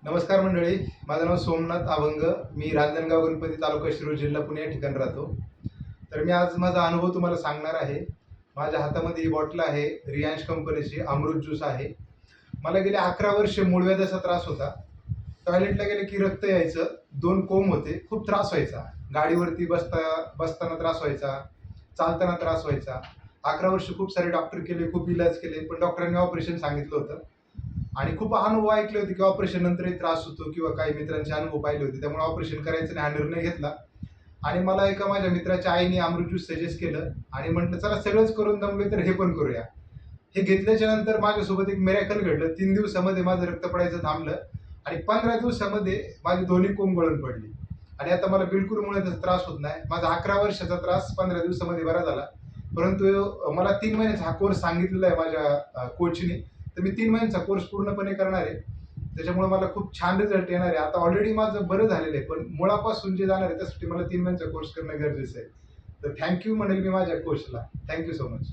नमस्कार मंडळी, माझं नाव सोमनाथ अभंग. मी रांजणगाव गणपती तालुका शिरूर जिल्हा पुणे या ठिकाणी राहतो. तर मी आज माझा अनुभव तुम्हाला सांगणार आहे. माझ्या हातामध्ये ही बॉटल आहे, रियांश कंपनीची अमृत ज्यूस आहे. मला गेले 11 वर्ष मूळव्याधाचा त्रास होता. टॉयलेटला गेले की रक्त यायचं, 2 कोंब होते, खूप त्रास व्हायचा. गाडीवरती बसताना त्रास व्हायचा, चालताना त्रास व्हायचा. 11 वर्ष खूप सारे डॉक्टर केले, खूप इलाज केले, पण डॉक्टरांनी ऑपरेशन सांगितलं होतं. आणि खूप अनुभव ऐकले होते की ऑपरेशन नंतरही त्रास होतो किंवा काही मित्रांचे अनुभव पाहिले होते, त्यामुळे ऑपरेशन करायचं नाही हा निर्णय घेतला. आणि मला एका माझ्या मित्राच्या आईने अमृत ज्यूस सजेस्ट केलं आणि म्हटलं चला सगळंच करून दमलोय तर हे पण करूया. हे घेतल्याच्या नंतर माझ्यासोबत एक मिरॅकल घडलं. 3 दिवसामध्ये माझं रक्त पडायचं थांबलं आणि 15 दिवसामध्ये माझी दोन्ही कोंब गळून पडली. आणि आता मला बिलकुल मुळे त्रास होत नाही. माझा 11 वर्षाचा त्रास 15 दिवसामध्ये बरा झाला. परंतु मला 3 महिन्याचा हा कोर्स सांगितलेला आहे माझ्या कोचनी. तर मी 3 महिन्याचा कोर्स पूर्णपणे करणार आहे. त्याच्यामुळे मला खूप छान रिझल्ट येणार आहे. आता ऑलरेडी माझं बरं झालेलं आहे, पण मुळापासून जे जाणार आहे त्यासाठी मला 3 महिन्याचा कोर्स करणं गरजेचं आहे. तर थँक्यू म्हणेल मी माझ्या कोचला. Thank you so much.